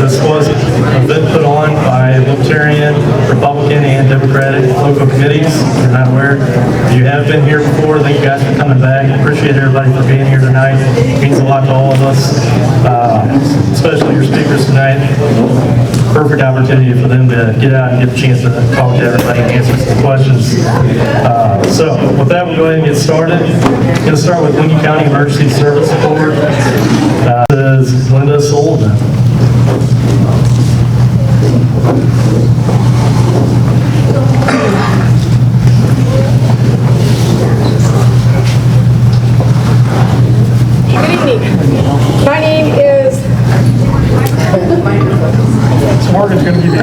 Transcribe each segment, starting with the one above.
This was an event put on by Libertarian, Republican, and Democratic local committees. If you're not aware, if you have been here before, thank you guys for coming back. Appreciate everybody for being here tonight. It means a lot to all of us, especially your speakers tonight. Perfect opportunity for them to get out and get a chance to talk to everybody and answer some questions. So with that, we'll go ahead and get started. Going to start with Lincoln County Emergency Service Board. This is Linda Sullivan. Good evening. My name is... Morgan's going to give you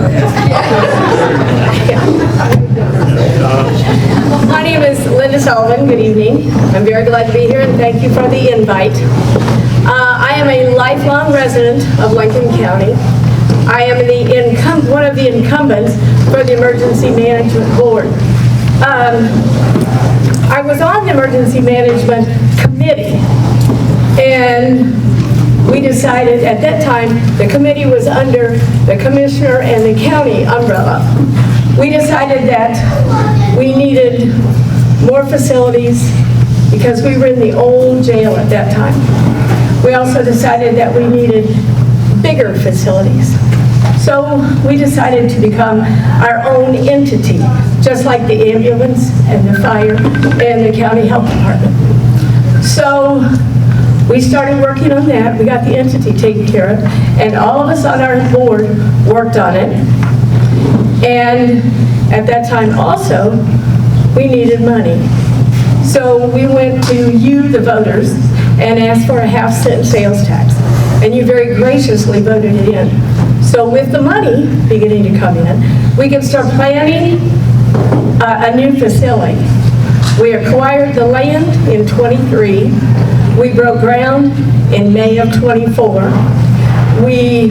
My name is Linda Sullivan. Good evening. I'm very glad to be here and thank you for the invite. I am a lifelong resident of Lincoln County. I am one of the incumbents for the Emergency Management Board. I was on the Emergency Management Committee, and we decided at that time the committee was under the commissioner and the county umbrella. We decided that we needed more facilities because we were in the old jail at that time. We also decided that we needed bigger facilities. So we decided to become our own entity, just like the ambulance and the fire and the county health department. So we started working on that. We got the entity taken care of, and all of us on our board worked on it. And at that time also, we needed money. So we went to you, the voters, and asked for a half-cent sales tax. And you very graciously voted it in. So with the money beginning to come in, we could start planning a new facility. We acquired the land in #23. We broke ground in May of '24. We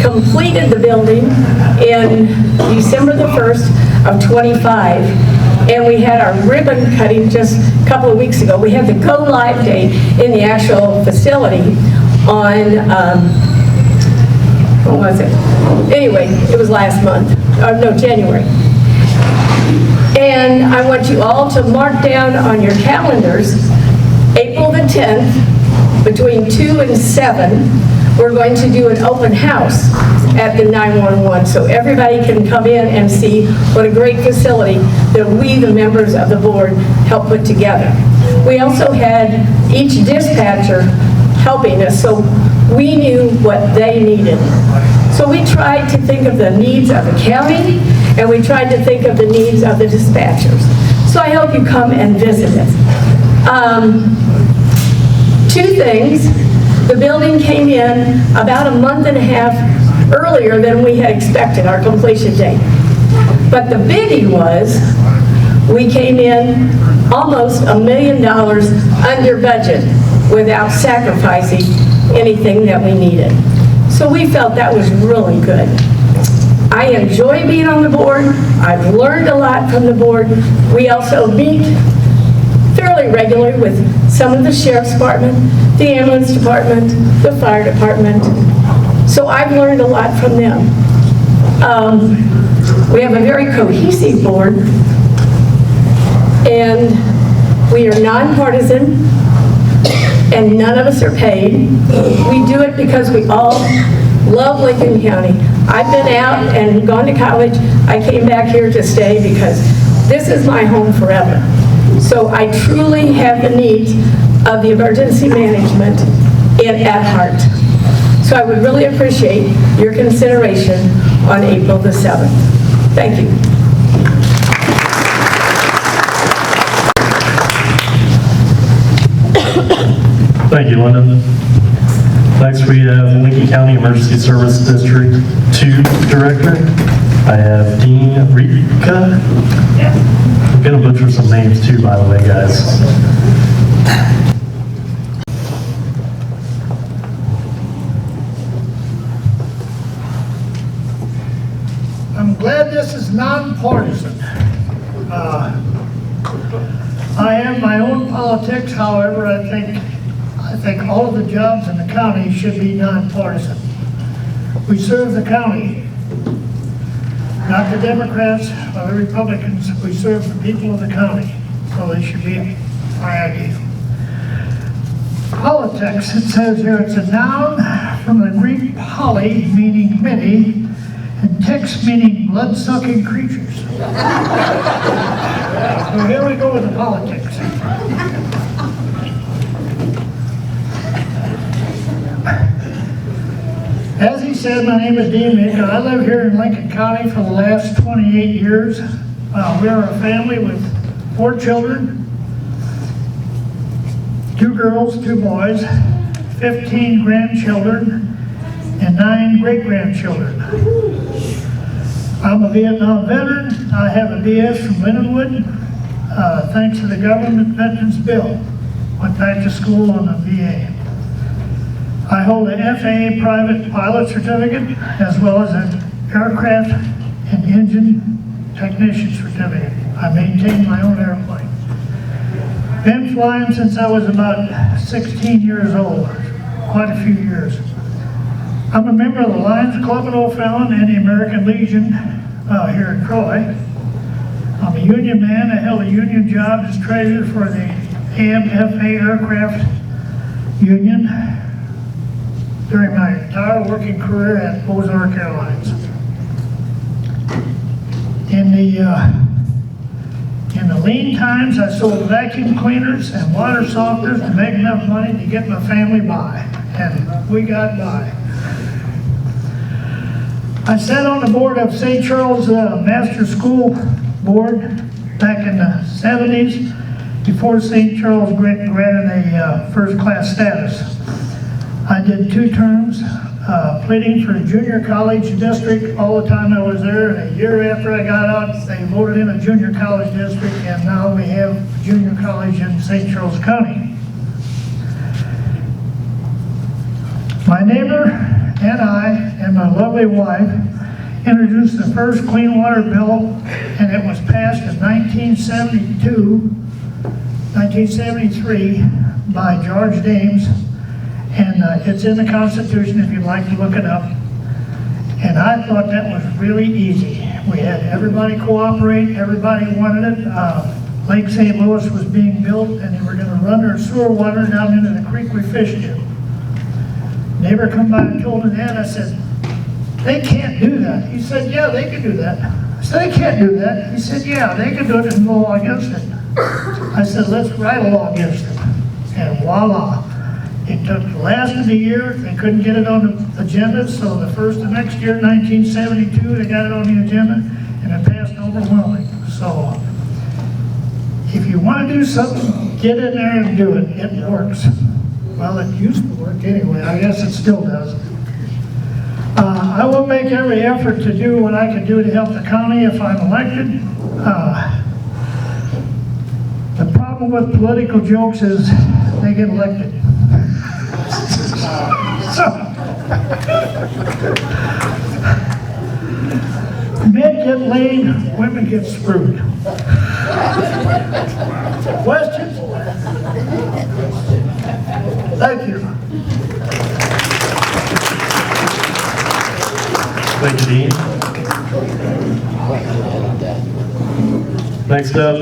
completed the building in December the 1st of '25. And we had our ribbon cutting just a couple of weeks ago. We had the go-live date in the actual facility on, what was it? Anyway, it was last month, no, January. And I want you all to mark down on your calendars, April the 10th, between 2 and 7, we're going to do an open house at the 911, so everybody can come in and see what a great facility that we, the members of the board, helped put together. We also had each dispatcher helping us, so we knew what they needed. So we tried to think of the needs of the county, and we tried to think of the needs of the dispatchers. So I hope you come and visit us. Two things. The building came in about a month and a half earlier than we had expected, our completion date. But the biggie was, we came in almost $1 million under budget without sacrificing anything that we needed. So we felt that was really good. I enjoy being on the board. I've learned a lot from the board. We also meet fairly regularly with some of the sheriff's department, the ambulance department, the fire department. So I've learned a lot from them. We have a very cohesive board, and we are nonpartisan, and none of us are paid. We do it because we all love Lincoln County. I've been out and gone to college. I came back here to stay because this is my home forever. So I truly have the needs of the emergency management at heart. So I would really appreciate your consideration on April the 7th. Thank you. Thank you, Linda. Next, we have Lincoln County Emergency Service District 2 Director. I have Dean Rika. I'm going to butcher some names too, by the way, guys. I'm glad this is nonpartisan. I have my own politics, however, I think all of the jobs in the county should be nonpartisan. We serve the county, not the Democrats or the Republicans. We serve the people of the county, so they should be my ideal. Politics, it says here, it's a noun from the Greek poly, meaning many, and tex, meaning blood-sucking creatures. So here we go with the politics. As he said, my name is Dean Meeker. I live here in Lincoln County for the last 28 years. We are a family with 4 children, 2 girls, 2 boys, 15 grandchildren, and 9 great-grandchildren. I'm a Vietnam veteran. I have a BS from Lindenwood, thanks to the government veterans bill. Went back to school on a VA. I hold a FAA private pilot certificate as well as an aircraft and engine technician certificate. I maintain my own airplane. Been flying since I was about 16 years old, quite a few years. I'm a member of the Lions Club in O'Fallon and the American Legion here in Troy. I'm a union man. I held a union job as treasurer for the AMFA Aircraft Union during my entire working career at Ozark Airlines. In the lean times, I sold vacuum cleaners and water softeners to make enough money to get my family by, and we got by. I sat on the board of St. Charles Master School Board back in the 70s before St. Charles granted a first-class status. I did 2 terms, pleading for a junior college district all the time I was there, and a year after I got out, they voted in a junior college district, and now we have a junior college in St. Charles County. My neighbor and I and my lovely wife introduced the first clean water bill, and it was passed in 1973 by George Dames. And it's in the Constitution if you'd like to look it up. And I thought that was really easy. We had everybody cooperate, everybody wanted it. Lake St. Louis was being built, and they were going to run their sewer water down into the creek we fished in. Neighbor come by and told me that. I said, they can't do that. He said, yeah, they can do that. I said, they can't do that. He said, yeah, they can do it and go against it. I said, let's write a law against it. And voila. It took the last of the year. They couldn't get it on the agenda, so the first of next year, 1972, they got it on the agenda, and it passed overwhelmingly. So, if you want to do something, get in there and do it. It works. Well, it used to work anyway. I guess it still does. I will make every effort to do what I can do to help the county if I'm elected. The problem with political jokes is they get elected. Men get laid, women get screwed. Questions? Thank you. Thank you, Dean. Next up,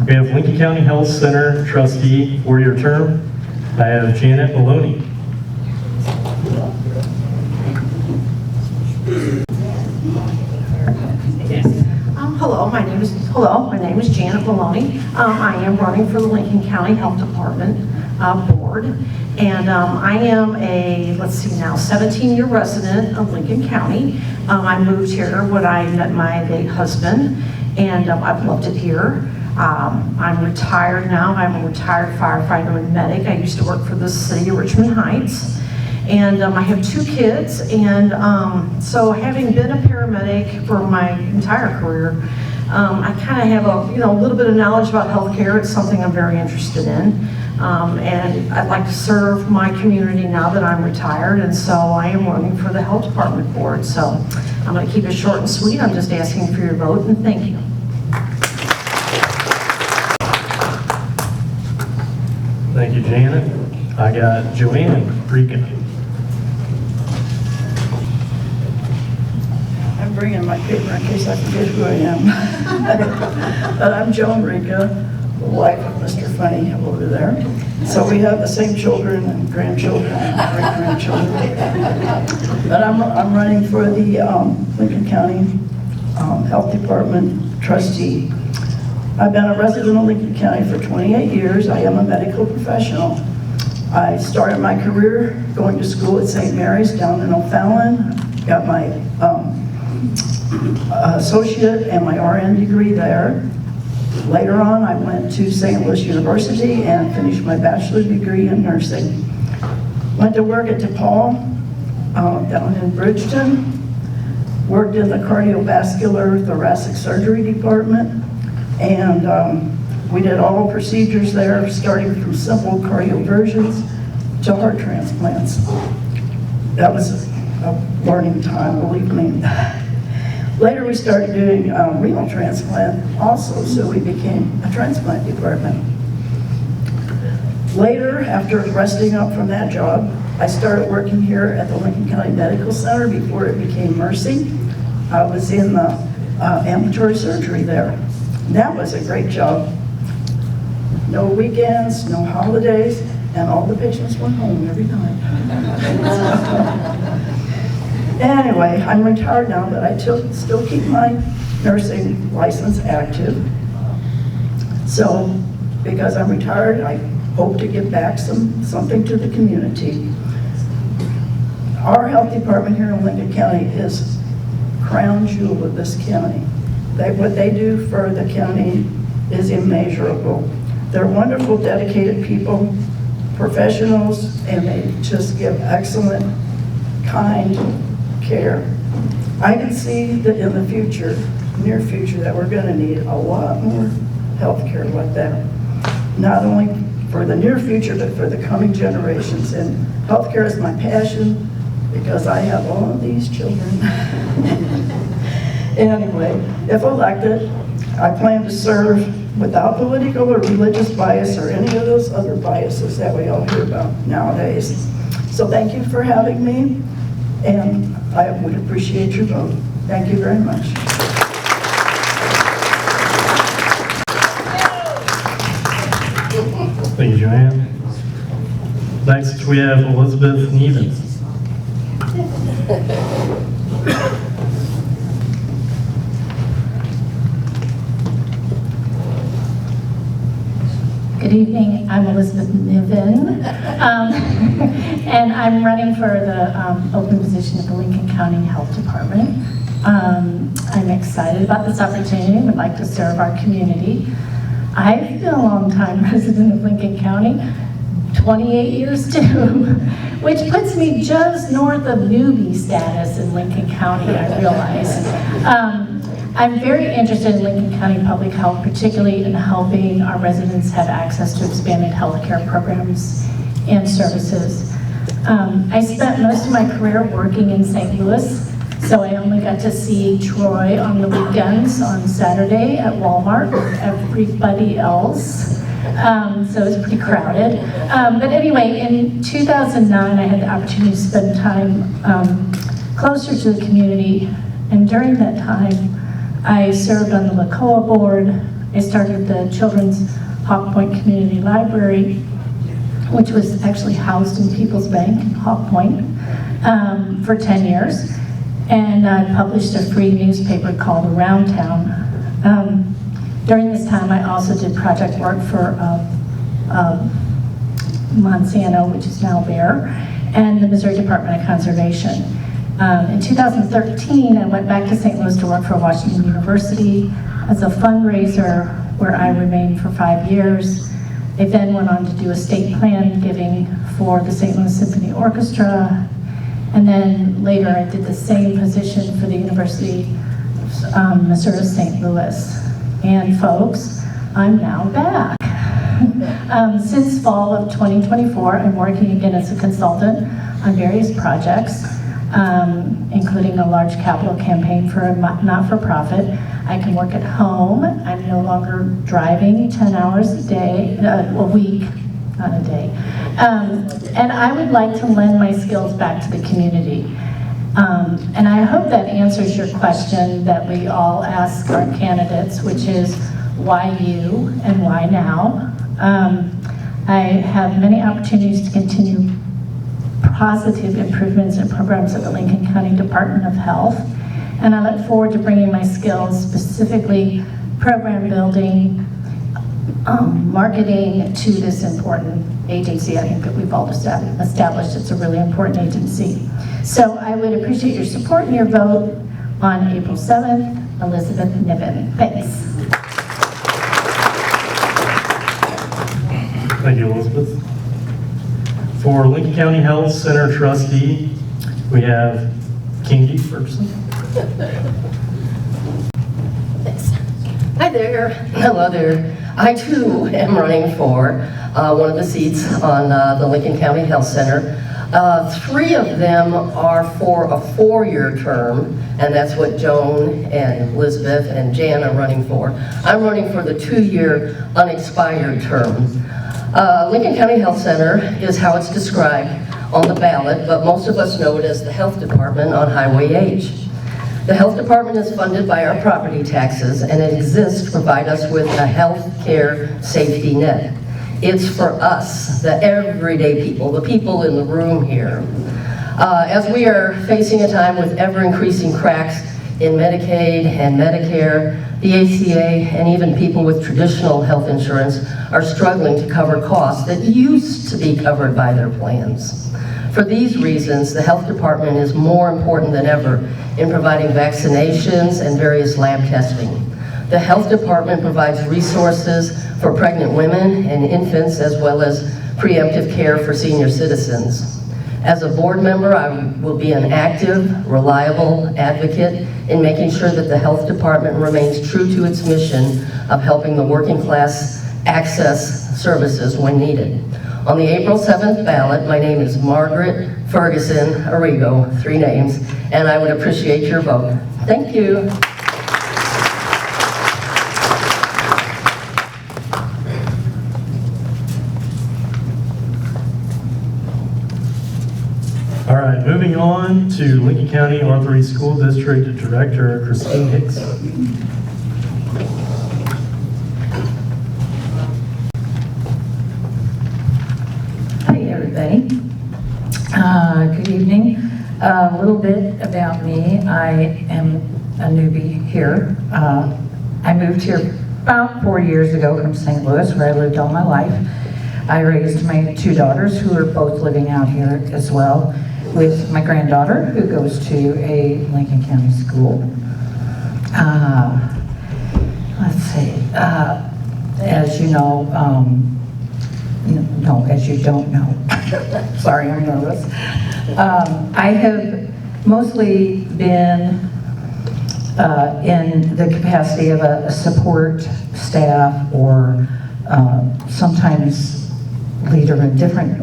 we have Lincoln County Health Center trustee for your term. I have Janet Maloney. Hello, my name is Janet Maloney. I am running for the Lincoln County Health Department board, and I am a, 17-year resident of Lincoln County. I moved here when I met my late husband, and I've loved it here. I'm retired now. I'm a retired firefighter and medic. I used to work for the city of Richmond Heights. And I have 2 kids, and so having been a paramedic for my entire career, I kind of have a little bit of knowledge about healthcare. It's something I'm very interested in, and I'd like to serve my community now that I'm retired, and so I am running for the health department board. So I'm going to keep it short and sweet. I'm just asking for your vote, and thank you. Thank you, Janet. I got Joanne Rican. bring in my paper in case I forget who I am. But I'm Joan Rica, the wife of Mr. Funny over there. So we have the same children and grandchildren and great-grandchildren. But I'm running for the Lincoln County Health Department trustee. I've been a resident of Lincoln County for 28 years. I am a medical professional. I started my career going to school at St. Mary's down in O'Fallon. Got my associate and my RN degree there. Later on, I went to St. Louis University and finished my bachelor's degree in nursing. Went to work at DePaul down in Bridgeton. Worked in the cardiovascular thoracic surgery department. And we did all procedures there, starting from simple cardioversions to heart transplants. That was a learning time, believe me. Later we started doing renal transplant also, so we became a transplant department. Later, after resting up from that job, I started working here at the Lincoln County Medical Center before it became Mercy. I was in the ambulatory surgery there. That was a great job. No weekends, no holidays, and all the patients went home every night. Anyway, I'm retired now, but I still keep my nursing license active. So, because I'm retired, I hope to give back something to the community. Our health department here in Lincoln County is crown jewel of this county. What they do for the county is immeasurable. They're wonderful, dedicated people, professionals, and they just give excellent, kind care. I can see that in the future, near future, that we're going to need a lot more health care like that. Not only for the near future, but for the coming generations. And healthcare is my passion because I have all of these children. Anyway, if elected, I plan to serve without political or religious bias or any of those other biases that we all hear about nowadays. So thank you for having me, and I would appreciate your vote. Thank you very much. Thank you, Joanne. Next, we have Elizabeth Nevens. Good evening, I'm Elizabeth Niven, and I'm running for the open position of the Lincoln County Health Department. I'm excited about this opportunity and would like to serve our community. I've been a long-time resident of Lincoln County, 28 years too, which puts me just north of newbie status in Lincoln County, I realize. I'm very interested in Lincoln County public health, particularly in helping our residents have access to expanded health care programs and services. I spent most of my career working in St. Louis, so I only got to see Troy on the weekends on Saturday at Walmart with everybody else. So it was pretty crowded. But anyway, in 2009, I had the opportunity to spend time closer to the community, and during that time, I served on the LACOA board. I started the Children's Hawk Point Community Library, which was actually housed in People's Bank in Hawk Point for 10 years. And I published a free newspaper called Around Town. During this time, I also did project work for Monsanto, which is now Bayer, and the Missouri Department of Conservation. In 2013, I went back to St. Louis to work for Washington University as a fundraiser, where I remained for 5 years. I then went on to do estate plan giving for the St. Louis Symphony Orchestra, and then later I did the same position for the University of Missouri St. Louis. And folks, I'm now back. Since fall of 2024, I'm working again as a consultant on various projects, including a large capital campaign for a not-for-profit. I can work at home. I'm no longer driving 10 hours a week, not a day. And I would like to lend my skills back to the community. And I hope that answers your question that we all ask our candidates, which is why you and why now? I have many opportunities to continue positive improvements in programs at the Lincoln County Department of Health, and I look forward to bringing my skills, specifically program building, marketing, to this important agency. I think that we've all established it's a really important agency. So I would appreciate your support and your vote on April 7th, Elizabeth Niven. Thanks. Thank you, Elizabeth. For Lincoln County Health Center trustee, we have Candy Ferguson. Hi there. Hello there. I too am running for one of the seats on the Lincoln County Health Center. 3 of them are for a 4-year term, and that's what Joan and Elizabeth and Jan are running for. I'm running for the 2-year unexpired term. Lincoln County Health Center is how it's described on the ballot, but most of us know it as the Health Department on Highway H. The Health Department is funded by our property taxes, and it exists to provide us with a health care safety net. It's for us, the everyday people, the people in the room here. As we are facing a time with ever-increasing cracks in Medicaid and Medicare, the ACA and even people with traditional health insurance are struggling to cover costs that used to be covered by their plans. For these reasons, the health department is more important than ever in providing vaccinations and various lab testing. The health department provides resources for pregnant women and infants, as well as preemptive care for senior citizens. As a board member, I will be an active, reliable advocate in making sure that the health department remains true to its mission of helping the working class access services when needed. On the April 7th ballot, my name is Margaret Ferguson Arrigo, 3 names, and I would appreciate your vote. Thank you. All right, moving on to Lincoln County R3 School District Director Christine Hicks. Hi, everybody. Good evening. A little bit about me. I am a newbie here. I moved here about 4 years ago from St. Louis, where I lived all my life. I raised my 2 daughters, who are both living out here as well, with my granddaughter, who goes to a Lincoln County school. Let's see. As you know, no, as you don't know. Sorry, I'm nervous. I have mostly been in the capacity of a support staff, or sometimes leader in different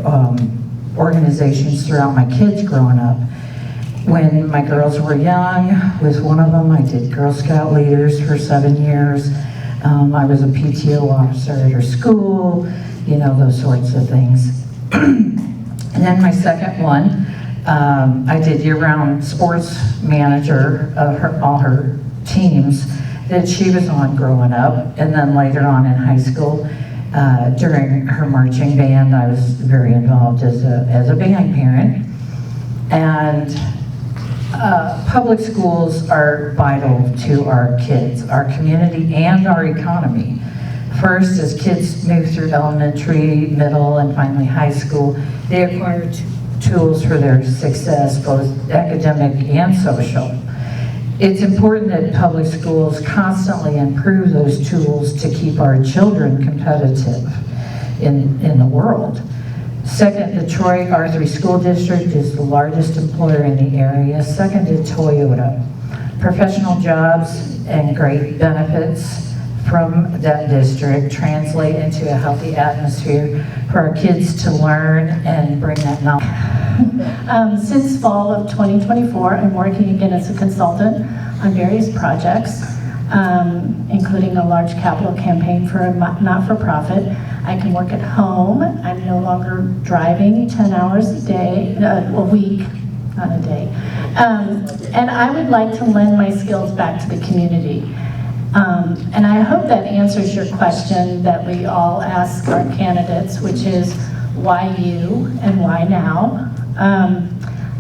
organizations throughout my kids growing up. When my girls were young, with one of them, I did Girl Scout leaders for 7 years. I was a PTO officer at her school, you know, those sorts of things. And then my second one, I did year-round sports manager of all her teams that she was on growing up. And then later on in high school, during her marching band, I was very involved as a band parent. And public schools are vital to our kids, our community, and our economy. First, as kids move through elementary, middle, and finally high school, they acquire tools for their success, both academic and social. It's important that public schools constantly improve those tools to keep our children competitive in the world. Second, the Troy R3 School District is the largest employer in the area, second to Toyota. Professional jobs and great benefits from that district translate into a healthy atmosphere for our kids to learn and bring that knowledge. Since fall of 2024, I'm working again as a consultant on various projects, including a large capital campaign for a not-for-profit. I can work at home. I'm no longer driving 10 hours a day, a week, not a day. And I would like to lend my skills back to the community. And I hope that answers your question that we all ask our candidates, which is why you and why now?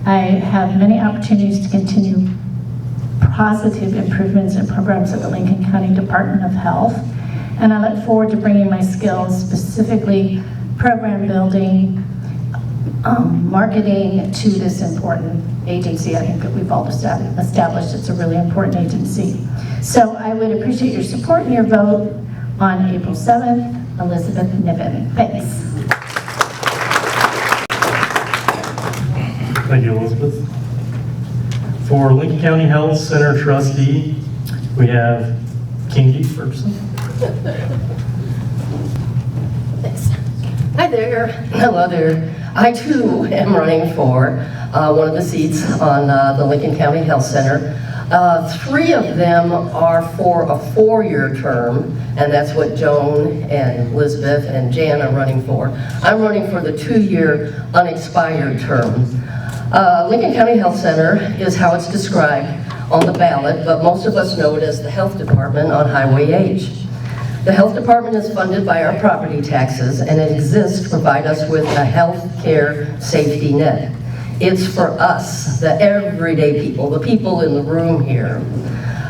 I have many opportunities to continue positive improvements in programs at the Lincoln County Department of Health. And I look forward to bringing my skills, specifically program building, marketing, to this important agency. I think that we've all established it's a really important agency. So I would appreciate your support and your vote on April 7th, Elizabeth Niven. Thanks. Thank you, Elizabeth. For Lincoln County Health Center trustee, we have Kingy Ferguson. Thanks. Hi there. Hello there. I too am running for one of the seats on the Lincoln County Health Center. 3 of them are for a 4-year term, and that's what Joan and Elizabeth and Jan are running for. I'm running for the 2-year unexpired term. Lincoln County Health Center is how it's described on the ballot, but most of us know it as the Health Department on Highway H. The Health Department is funded by our property taxes, and it exists to provide us with a health care safety net. It's for us, the everyday people, the people in the room here.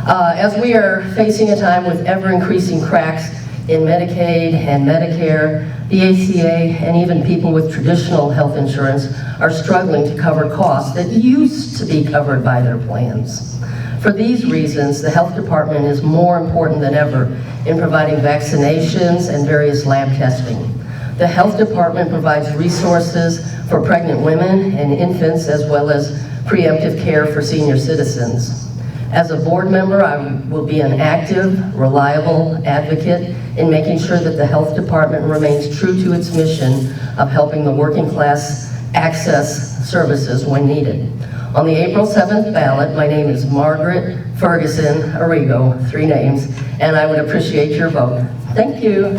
As we are facing a time with ever-increasing cracks in Medicaid and Medicare, the ACA and even people with traditional health insurance are struggling to cover costs that used to be covered by their plans. For these reasons, the Health Department is more important than ever in providing vaccinations and various lab testing. The Health Department provides resources for pregnant women and infants, as well as preemptive care for senior citizens. As a board member, I will be an active, reliable advocate in making sure that the Health Department remains true to its mission of helping the working class access services when needed. On the April 7th ballot, my name is Margaret Ferguson Arrigo, 3 names, and I would appreciate your vote. Thank you.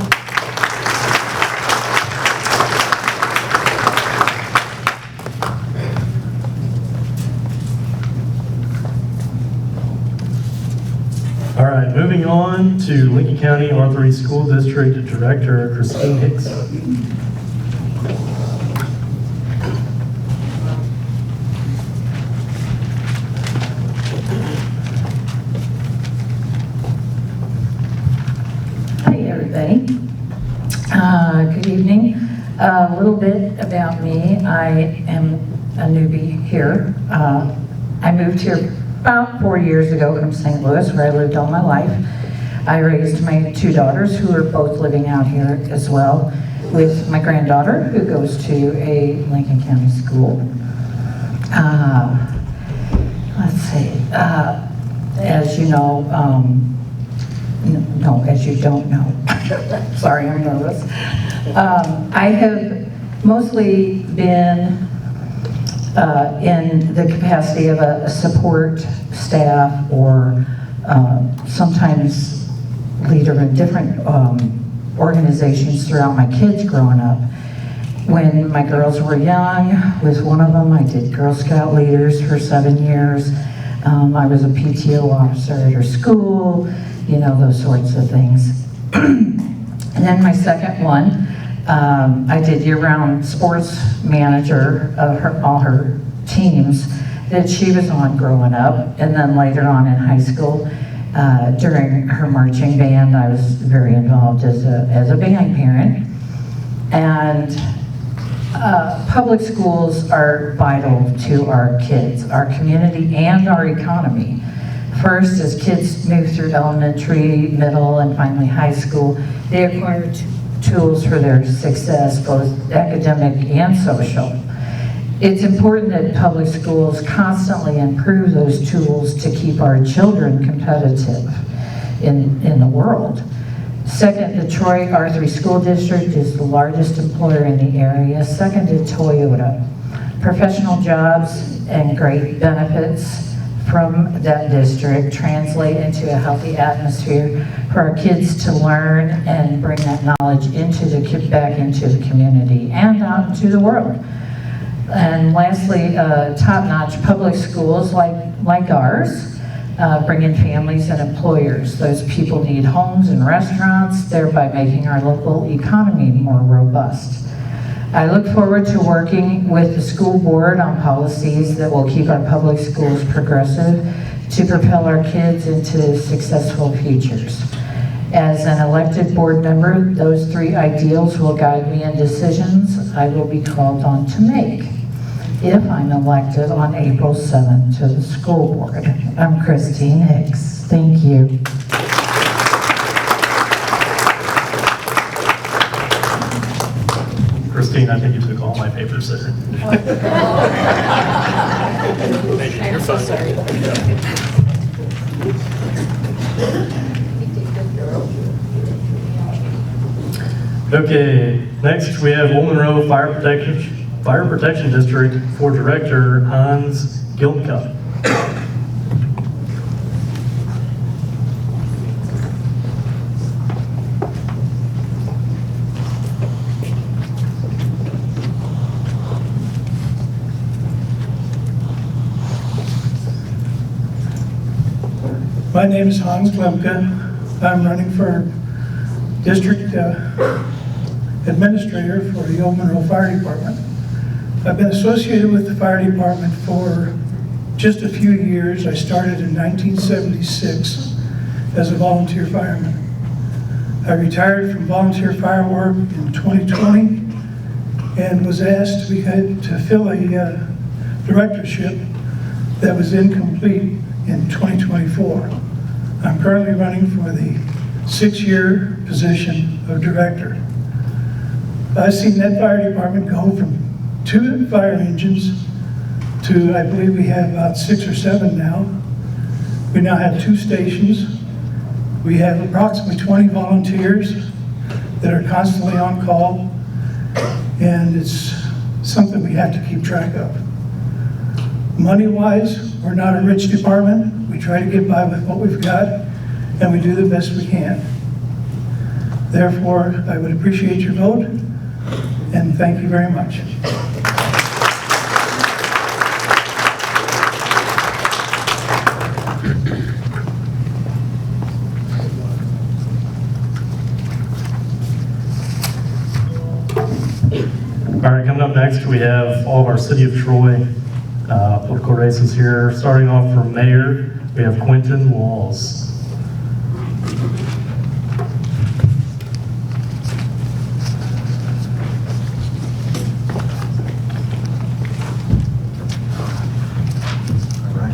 All right, moving on to Lincoln County R3 School District Director Christine Hicks. Hi, everybody. Good evening. A little bit about me. I am a newbie here. I moved here about 4 years ago from St. Louis, where I lived all my life. I raised my 2 daughters, who are both living out here as well, with my granddaughter, who goes to a Lincoln County school. Let's see. As you know, no, as you don't know. Sorry, I'm nervous. I have mostly been in the capacity of a support staff, or sometimes leader in different organizations throughout my kids growing up. When my girls were young, with one of them, I did Girl Scout leaders for 7 years. I was a PTO officer at her school, you know, those sorts of things. And then my second one, I did year-round sports manager of all her teams that she was on growing up. And then later on in high school, during her marching band, I was very involved as a band parent. And public schools are vital to our kids, our community, and our economy. First, as kids move through elementary, middle, and finally high school, they acquire tools for their success, both academic and social. It's important that public schools constantly improve those tools to keep our children competitive in the world. Second, the Troy R3 School District is the largest employer in the area, second to Toyota. Professional jobs and great benefits from that district translate into a healthy atmosphere for our kids to learn and bring that knowledge back into the community and out into the world. And lastly, top-notch public schools like ours, bring in families and employers. Those people need homes and restaurants, thereby making our local economy more robust. I look forward to working with the school board on policies that will keep our public schools progressive to propel our kids into successful futures. As an elected board member, those three ideals will guide me in decisions I will be called on to make if I'm elected on April 7th to the school board. I'm Christine Hicks. Thank you. Christine, I think you took all my papers there. You're fine. Okay, next we have Monroe Fire Protection District for Director Hans Gildcup. My name is Hans Glimke. I'm running for District Administrator for the Old Monroe Fire Department. I've been associated with the fire department for just a few years. I started in 1976 as a volunteer fireman. I retired from volunteer fire work in 2020 and was asked to fill a directorship that was incomplete in 2024. I'm currently running for the 6-year position of director. I've seen that fire department go from 2 fire engines to, I believe we have about 6 or 7 now. We now have 2 stations. We have approximately 20 volunteers that are constantly on call, and it's something we have to keep track of. Money-wise, we're not a rich department. We try to get by with what we've got, and we do the best we can. Therefore, I would appreciate your vote, and thank you very much. All right, coming up next, we have all of our City of Troy political races here. Starting off from Mayor, we have Quentin Walls.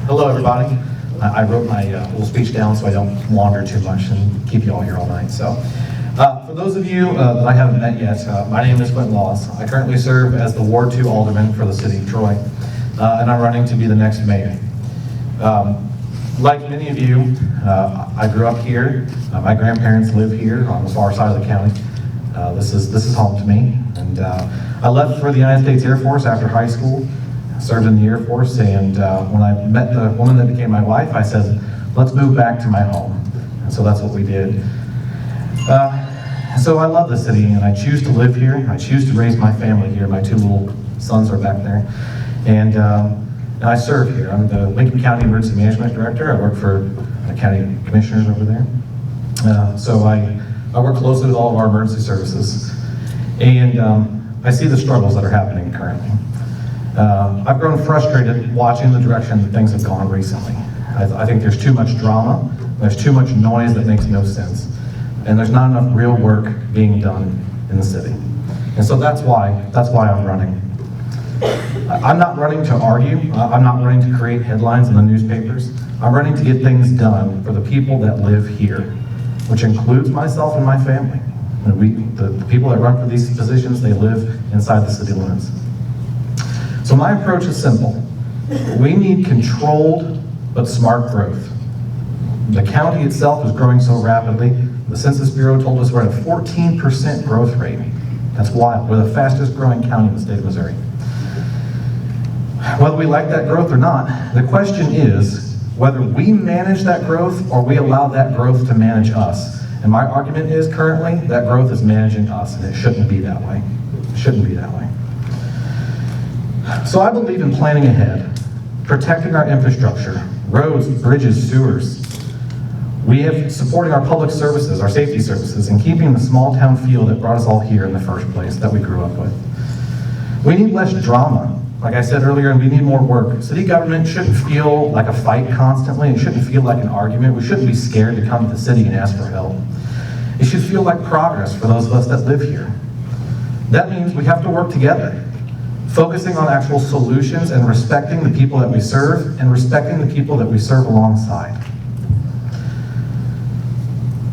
Hello, everybody. I wrote my little speech down so I don't wander too much and keep you all here all night. So, for those of you that I haven't met yet, my name is Quentin Laws. I currently serve as the Ward 2 Alderman for the City of Troy, and I'm running to be the next mayor. Like many of you, I grew up here. My grandparents live here on the far side of the county. This is home to me, and I left for the United States Air Force after high school. Served in the Air Force, and when I met the woman that became my wife, I said, let's move back to my home. And so that's what we did. So I love the city, and I choose to live here. I choose to raise my family here. My 2 little sons are back there. And I serve here. I'm the Lincoln County Emergency Management Director. I work for the county commissioners over there. So I work closely with all of our emergency services. And I see the struggles that are happening currently. I've grown frustrated watching the direction that things have gone recently. I think there's too much drama, there's too much noise that makes no sense, and there's not enough real work being done in the city. And so that's why I'm running. I'm not running to argue, I'm not running to create headlines in the newspapers. I'm running to get things done for the people that live here, which includes myself and my family. And the people that run for these positions, they live inside the city limits. So my approach is simple. We need controlled but smart growth. The county itself is growing so rapidly. The Census Bureau told us we're at a 14% growth rate. That's wild. We're the fastest growing county in the state of Missouri. Whether we like that growth or not, the question is whether we manage that growth or we allow that growth to manage us. And my argument is currently that growth is managing us, and it shouldn't be that way. It shouldn't be that way. So I believe in planning ahead, protecting our infrastructure, roads, bridges, sewers. We have supporting our public services, our safety services, and keeping the small town feel that brought us all here in the first place, that we grew up with. We need less drama. Like I said earlier, and we need more work. City government shouldn't feel like a fight constantly. It shouldn't feel like an argument. We shouldn't be scared to come to the city and ask for help. It should feel like progress for those of us that live here. That means we have to work together, focusing on actual solutions and respecting the people that we serve and respecting the people that we serve alongside.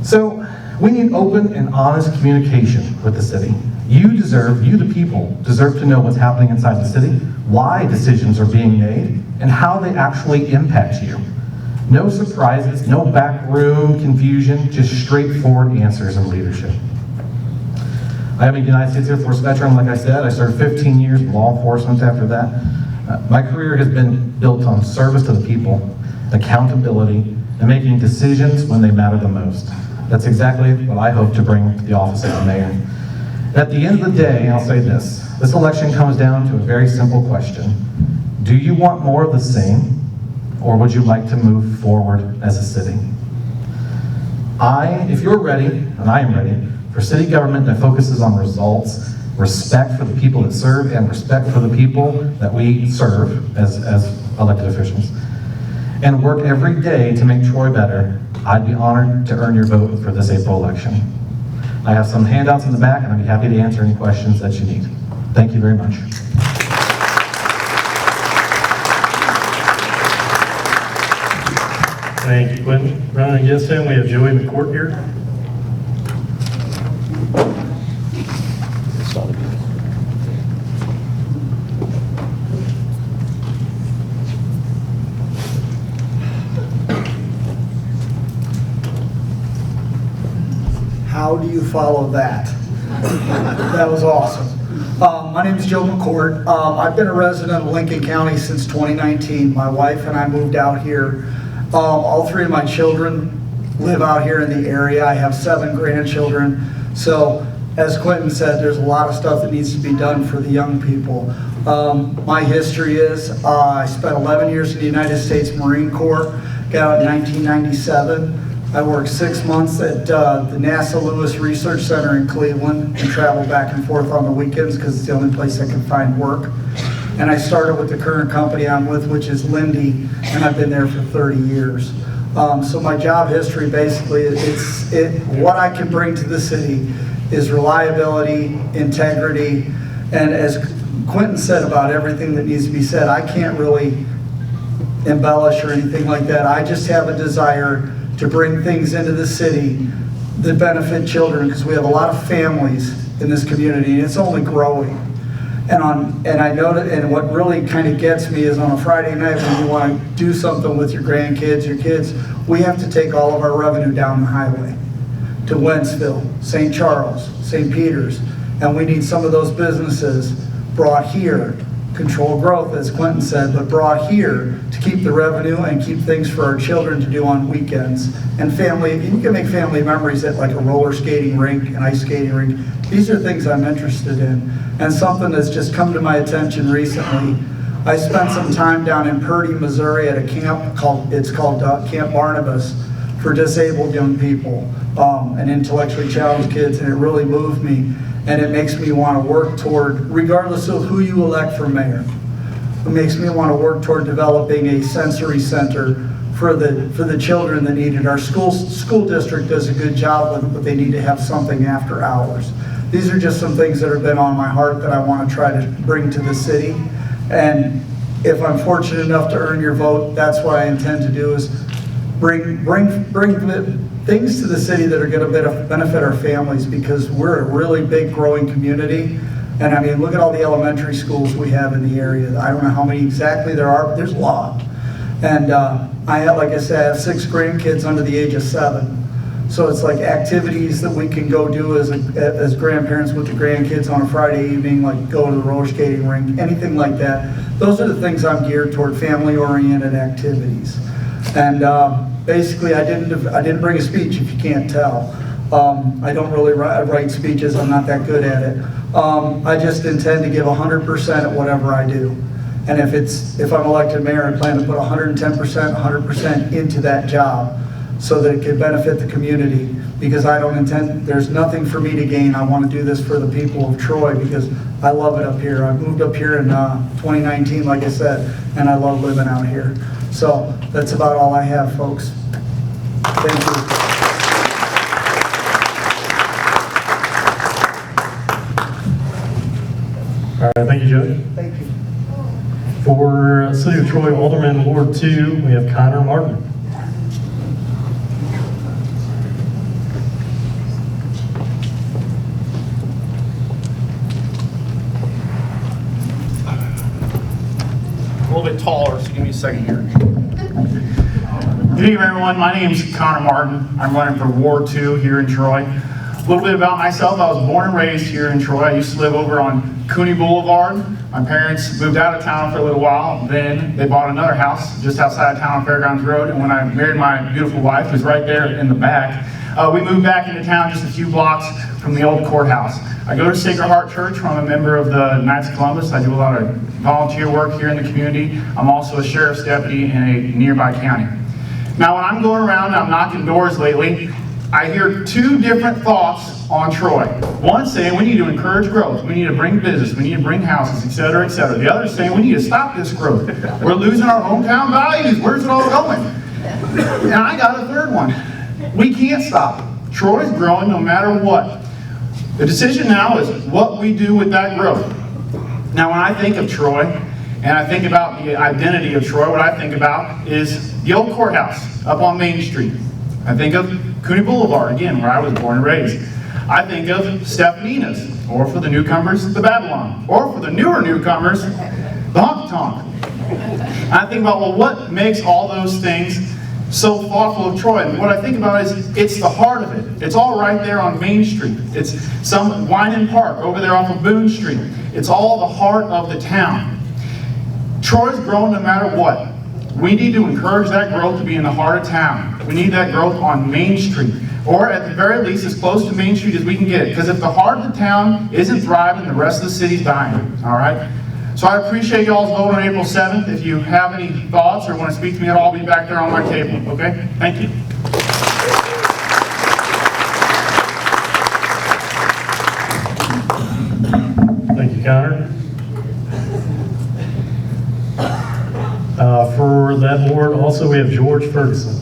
So we need open and honest communication with the city. You, the people, deserve to know what's happening inside the city, why decisions are being made, and how they actually impact you. No surprises, no backroom confusion, just straightforward answers and leadership. I am a United States Air Force veteran, like I said. I served 15 years in law enforcement after that. My career has been built on service to the people, accountability, and making decisions when they matter the most. That's exactly what I hope to bring to the office of the mayor. At the end of the day, I'll say this. This election comes down to a very simple question. Do you want more of the same, or would you like to move forward as a city? If you're ready, and I am ready, for city government that focuses on results, respect for the people that serve, and respect for the people that we serve as elected officials, and work every day to make Troy better, I'd be honored to earn your vote for this April election. I have some handouts in the back, and I'd be happy to answer any questions that you need. Thank you very much. Thank you, Quentin. Running against him, we have Joey McCourt here. How do you follow that? That was awesome. My name is Joe McCourt. I've been a resident of Lincoln County since 2019. My wife and I moved out here. All three of my children live out here in the area. I have 7 grandchildren. So, as Quentin said, there's a lot of stuff that needs to be done for the young people. My history is I spent 11 years in the United States Marine Corps, got out in 1997. I worked 6 months at the NASA Lewis Research Center in Cleveland and traveled back and forth on the weekends because it's the only place I can find work. And I started with the current company I'm with, which is Lindy, and I've been there for 30 years. So my job history basically, what I can bring to the city is reliability, integrity, and as Quentin said about everything that needs to be said, I can't really embellish or anything like that. I just have a desire to bring things into the city that benefit children, because we have a lot of families in this community, and it's only growing. And I know that, and what really kind of gets me is on a Friday night when you want to do something with your grandkids, your kids, we have to take all of our revenue down the highway to Wentzville, St. Charles, St. Peter's, and we need some of those businesses brought here. Control growth, as Quentin said, but brought here to keep the revenue and keep things for our children to do on weekends. And family, you can make family memories at like a roller skating rink, an ice skating rink. These are things I'm interested in. And something that's just come to my attention recently, I spent some time down in Purdy, Missouri at a camp called Camp Barnabas for disabled young people and intellectually challenged kids, and it really moved me. And it makes me want to work toward, regardless of who you elect for mayor, it makes me want to work toward developing a sensory center for the children that need it. Our school district does a good job with it, but they need to have something after hours. These are just some things that have been on my heart that I want to try to bring to the city. And if I'm fortunate enough to earn your vote, that's what I intend to do, is bring things to the city that are going to benefit our families, because we're a really big growing community. And I mean, look at all the elementary schools we have in the area. I don't know how many exactly there are, but there's a lot. And like I said, I have 6 grandkids under the age of 7. So it's like activities that we can go do as grandparents with the grandkids on a Friday evening, like go to the roller skating rink, anything like that. Those are the things I'm geared toward, family-oriented activities. And basically, I didn't bring a speech, if you can't tell. I don't really write speeches, I'm not that good at it. I just intend to give 100% at whatever I do. And if I'm elected mayor, I plan to put 110%, 100% into that job so that it can benefit the community, because there's nothing for me to gain. I want to do this for the people of Troy because I love it up here. I moved up here in 2019, like I said, and I love living out here. So that's about all I have, folks. Thank you. All right, thank you, Joe. Thank you. For City of Troy Alderman Ward 2, we have Connor Martin. A little bit taller, so give me a second here. Good evening, everyone. My name is Connor Martin. I'm running for Ward 2 here in Troy. A little bit about myself. I was born and raised here in Troy. I used to live over on Cooney Boulevard. My parents moved out of town for a little while. Then they bought another house just outside of town on Fairgrounds Road. And when I married my beautiful wife, who's right there in the back, we moved back into town just a few blocks from the old courthouse. I go to Sacred Heart Church, where I'm a member of the Knights of Columbus. I do a lot of volunteer work here in the community. I'm also a sheriff's deputy in a nearby county. Now, when I'm going around and I'm knocking doors lately, I hear two different thoughts on Troy. One saying we need to encourage growth, we need to bring business, we need to bring houses, etc., etc. The other saying we need to stop this growth. We're losing our hometown values. Where's it all going? And I got a third one. We can't stop. Troy's growing no matter what. The decision now is what we do with that growth. Now, when I think of Troy, and I think about the identity of Troy, what I think about is the old courthouse up on Main Street. I think of Cooney Boulevard, again, where I was born and raised. I think of Stefanina's, or for the newcomers, the Babylon, or for the newer newcomers, the Honky Tonk. I think about, well, what makes all those things so thoughtful of Troy? And what I think about is, it's the heart of it. It's all right there on Main Street. It's some Winan Park over there off of Boone Street. It's all the heart of the town. Troy's growing no matter what. We need to encourage that growth to be in the heart of town. We need that growth on Main Street, or at the very least as close to Main Street as we can get. Because if the heart of the town isn't thriving, the rest of the city's dying, all right? So I appreciate y'all's vote on April 7th. If you have any thoughts or want to speak to me at all, I'll be back there on my table, okay? Thank you. Thank you, Connor. For that ward, also we have George Ferguson.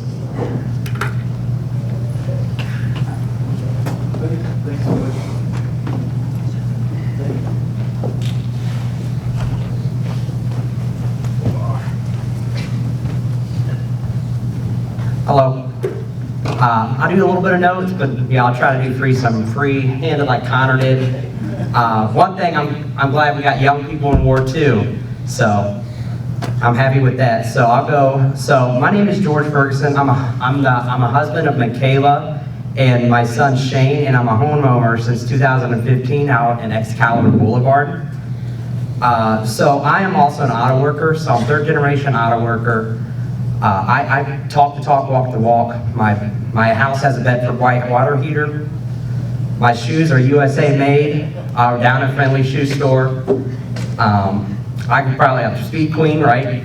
Hello. I do a little bit of notes, but yeah, I'll try to do three, some free-handed like Connor did. One thing, I'm glad we got young people in Ward 2, so I'm happy with that. So I'll go. So my name is George Ferguson. I'm a husband of Michaela and my son Shane, and I'm a homeowner since 2015 out in Excalibur Boulevard. So I am also an auto worker. So I'm third generation auto worker. I talk the talk, walk the walk. My house has a Bedford white water heater. My shoes are USA made, down at Friendly Shoe Store. I could probably have Speed Queen, right?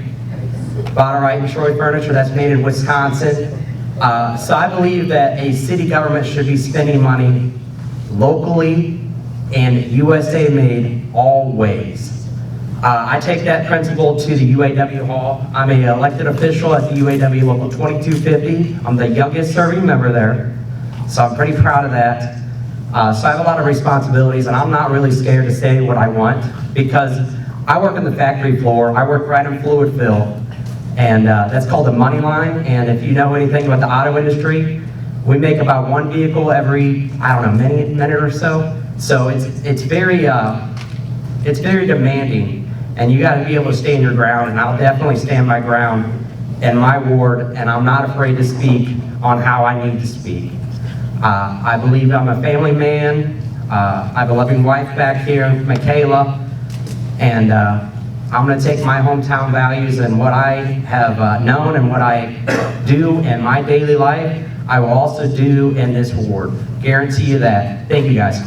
Bottom right in Troy Furniture, that's made in Wisconsin. So I believe that a city government should be spending money locally and USA made always. I take that principle to the UAW Hall. I'm an elected official at the UAW Local 2250. I'm the youngest serving member there, so I'm pretty proud of that. So I have a lot of responsibilities, and I'm not really scared to say what I want, because I work on the factory floor. I work right in fluid fill, and that's called the money line. And if you know anything about the auto industry, we make about one vehicle every, I don't know, minute or so. So it's very demanding. And you got to be able to stand your ground, and I'll definitely stand my ground in my ward, and I'm not afraid to speak on how I need to speak. I believe I'm a family man. I have a loving wife back here, Michaela, and I'm going to take my hometown values and what I have known and what I do in my daily life. I will also do in this ward. Guarantee you that. Thank you, guys.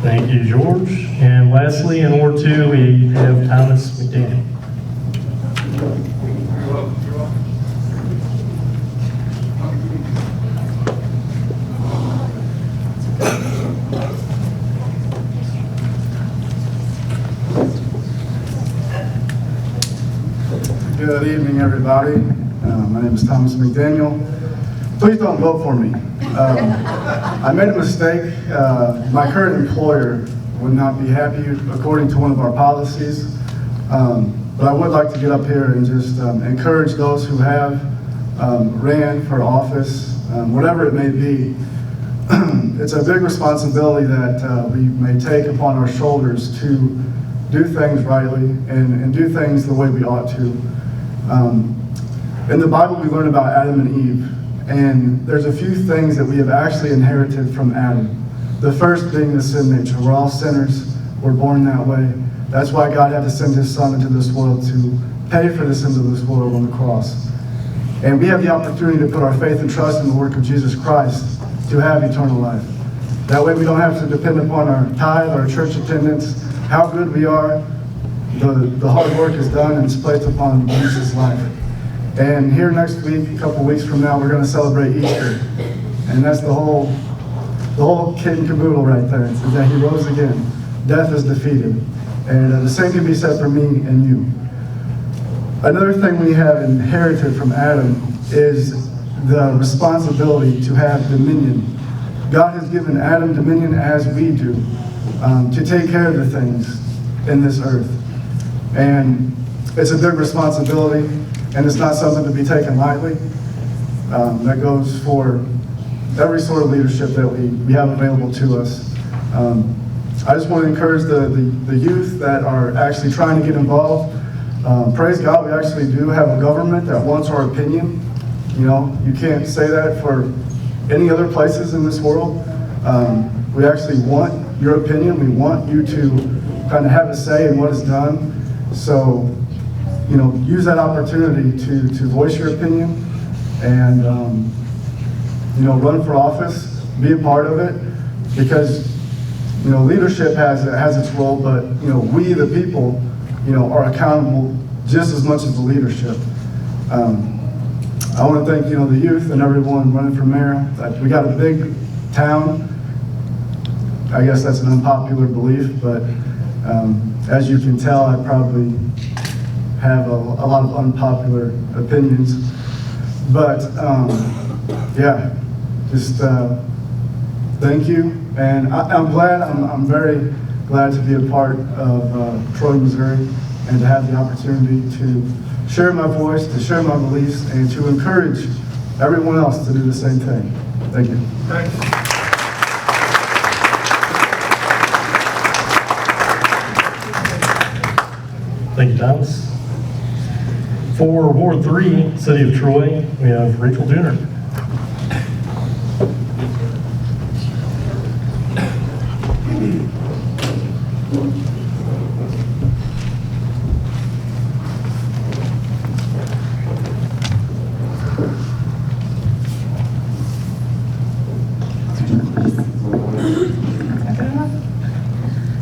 Thank you, George. And lastly, in Ward 2, we have Thomas McDaniel. Good evening, everybody. My name is Thomas McDaniel. Please don't vote for me. I made a mistake. My current employer would not be happy according to one of our policies. But I would like to get up here and just encourage those who have ran for office, whatever it may be. It's a big responsibility that we may take upon our shoulders to do things rightly and do things the way we ought to. In the Bible, we learn about Adam and Eve, and there's a few things that we have actually inherited from Adam. The first being the sin nature. We're all sinners. We're born that way. That's why God had to send His Son into this world to pay for the sins of this world on the cross. And we have the opportunity to put our faith and trust in the work of Jesus Christ to have eternal life. That way we don't have to depend upon our tithe, our church attendance, how good we are. The hard work is done and it's placed upon Jesus' life. And here next week, a couple weeks from now, we're going to celebrate Easter. And that's the whole kit and caboodle right there. It's that He rose again. Death is defeated. And the same can be said for me and you. Another thing we have inherited from Adam is the responsibility to have dominion. God has given Adam dominion as we do, to take care of the things in this earth. And it's a big responsibility, and it's not something to be taken lightly. That goes for every sort of leadership that we have available to us. I just want to encourage the youth that are actually trying to get involved. Praise God, we actually do have a government that wants our opinion. You know, you can't say that for any other places in this world. We actually want your opinion. We want you to kind of have a say in what is done. So, you know, use that opportunity to voice your opinion and, you know, run for office, be a part of it, because, you know, leadership has its role, but, you know, we, the people, you know, are accountable just as much as the leadership. I want to thank, you know, the youth and everyone running for mayor. We got a big town. I guess that's an unpopular belief, but as you can tell, I probably have a lot of unpopular opinions. But yeah, just thank you. And I'm very glad to be a part of Troy, Missouri, and to have the opportunity to share my voice, to share my beliefs, and to encourage everyone else to do the same thing. Thank you. Thanks. Thank you, Thomas. For Ward 3, City of Troy, we have Rachel Dooner.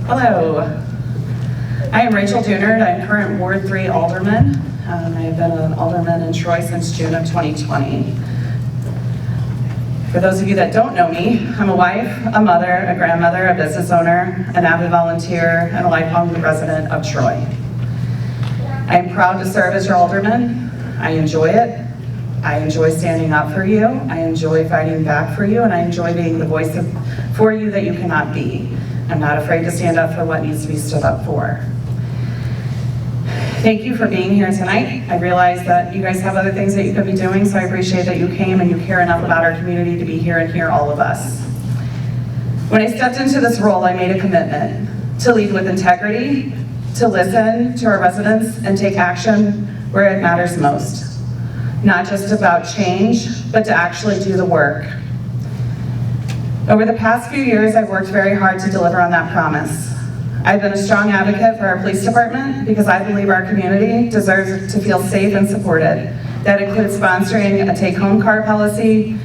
Hello, I am Rachel Dunard. I'm current Ward 3 Alderman. I have been an Alderman in Troy since June of 2020. For those of you that don't know me, I'm a wife, a mother, a grandmother, a business owner, an avid volunteer, and a lifelong resident of Troy. I am proud to serve as your Alderman. I enjoy it. I enjoy standing up for you. I enjoy fighting back for you, and I enjoy being the voice for you that you cannot be. I'm not afraid to stand up for what needs to be stood up for. Thank you for being here tonight. I realize that you guys have other things that you could be doing, so I appreciate that you came and you care enough about our community to be here and hear all of us. When I stepped into this role, I made a commitment to lead with integrity, to listen to our residents and take action where it matters most. Not just about change, but to actually do the work. Over the past few years, I've worked very hard to deliver on that promise. I've been a strong advocate for our police department because I believe our community deserves to feel safe and supported. That includes sponsoring a take-home car policy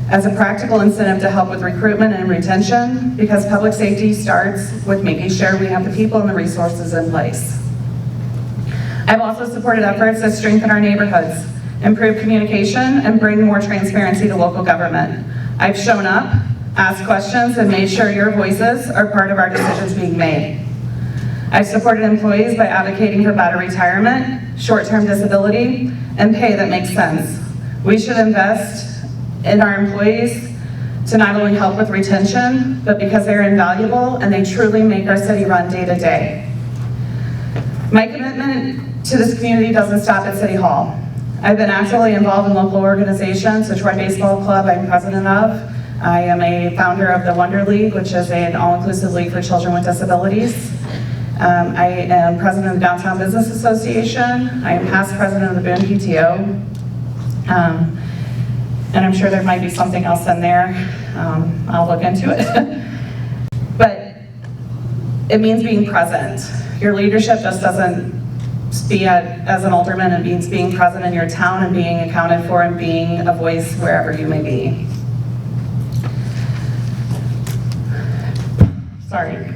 as a practical incentive to help with recruitment and retention, because public safety starts with making sure we have the people and the resources in place. I've also supported efforts that strengthen our neighborhoods, improve communication, and bring more transparency to local government. I've shown up, asked questions, and made sure your voices are part of our decisions being made. I've supported employees by advocating for better retirement, short-term disability, and pay that makes sense. We should invest in our employees to not only help with retention, but because they're invaluable and they truly make our city run day to day. My commitment to this community doesn't stop at City Hall. I've been actively involved in local organizations, the Troy Baseball Club I'm president of. I am a founder of the Wonder League, which is an all-inclusive league for children with disabilities. I am president of the Downtown Business Association. I am past president of the Boone PTO. And I'm sure there might be something else in there. I'll look into it. But it means being present. Your leadership just doesn't be as an alderman, it means being present in your town and being accounted for and being a voice wherever you may be. Sorry.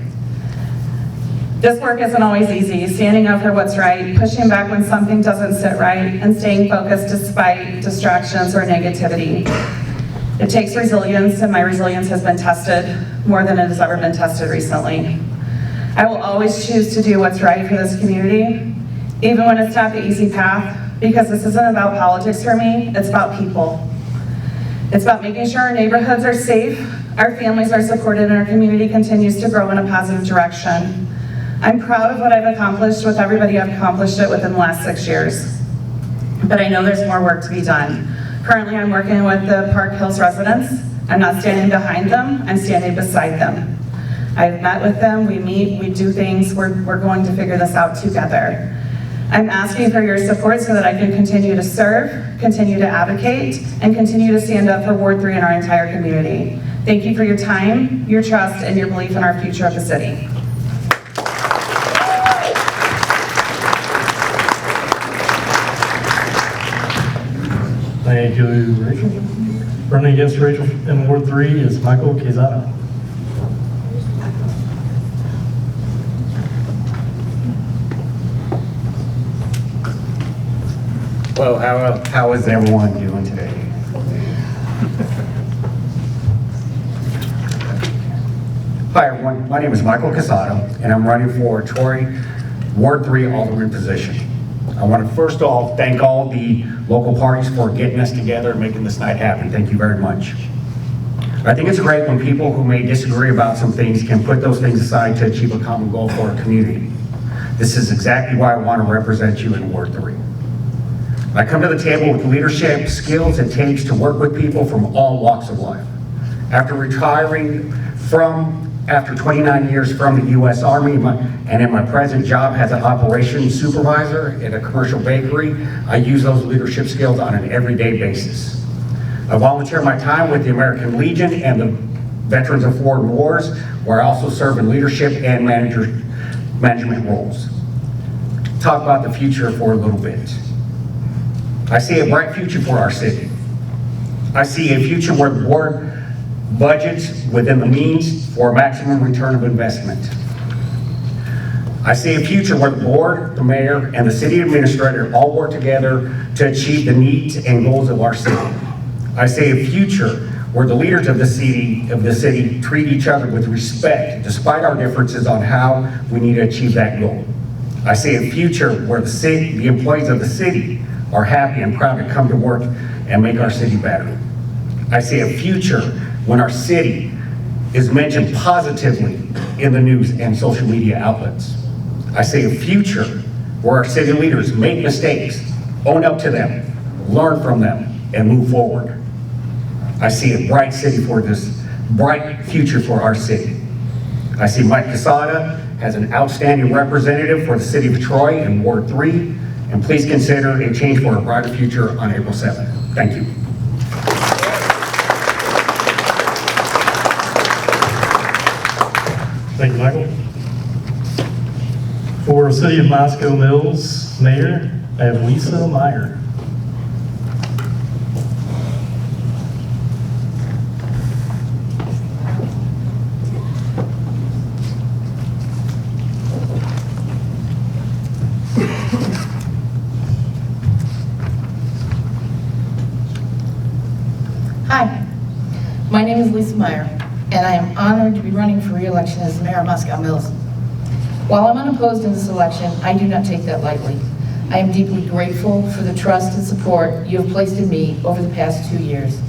This work isn't always easy, standing up for what's right, pushing back when something doesn't sit right, and staying focused despite distractions or negativity. It takes resilience, and my resilience has been tested more than it has ever been tested recently. I will always choose to do what's right for this community, even when it's not the easy path, because this isn't about politics for me, it's about people. It's about making sure our neighborhoods are safe, our families are supported, and our community continues to grow in a positive direction. I'm proud of what I've accomplished with everybody I've accomplished it within the last 6 years. But I know there's more work to be done. Currently, I'm working with the Park Hills residents. I'm not standing behind them, I'm standing beside them. I've met with them, we meet, we do things, we're going to figure this out together. I'm asking for your support so that I can continue to serve, continue to advocate, and continue to stand up for Ward 3 and our entire community. Thank you for your time, your trust, and your belief in our future of the city. Thank you, Rachel. Running against Rachel in Ward 3 is Michael Quezada. Well, how is everyone doing today? Hi everyone, my name is Michael Casado, and I'm running for Troy Ward 3 Alderman position. I want to first off thank all the local parties for getting us together and making this night happen. Thank you very much. I think it's great when people who may disagree about some things can put those things aside to achieve a common goal for our community. This is exactly why I want to represent you in Ward 3. I come to the table with leadership skills it takes to work with people from all walks of life. After retiring after 29 years from the U.S. Army and in my present job as an operations supervisor at a commercial bakery, I use those leadership skills on an everyday basis. I volunteer my time with the American Legion and the Veterans of Foreign Wars, where I also serve in leadership and management roles. Talk about the future for a little bit. I see a bright future for our city. I see a future where the board budgets within the means for maximum return of investment. I see a future where the board, the mayor, and the city administrator all work together to achieve the needs and goals of our city. I see a future where the leaders of the city treat each other with respect despite our differences on how we need to achieve that goal. I see a future where the employees of the city are happy and proud to come to work and make our city better. I see a future when our city is mentioned positively in the news and social media outlets. I see a future where our city leaders make mistakes, own up to them, learn from them, and move forward. I see a bright future for our city. I see Mike Casada as an outstanding representative for the city of Troy in Ward 3, and please consider a change for a brighter future on April 7th. Thank you. Thank you, Michael. For City of Moscow Mills Mayor, I have Lisa Meyer. Hi, my name is Lisa Meyer, and I am honored to be running for re-election as Mayor of Moscow Mills. While I'm unopposed in this election, I do not take that lightly. I am deeply grateful for the trust and support you have placed in me over the past 2 years.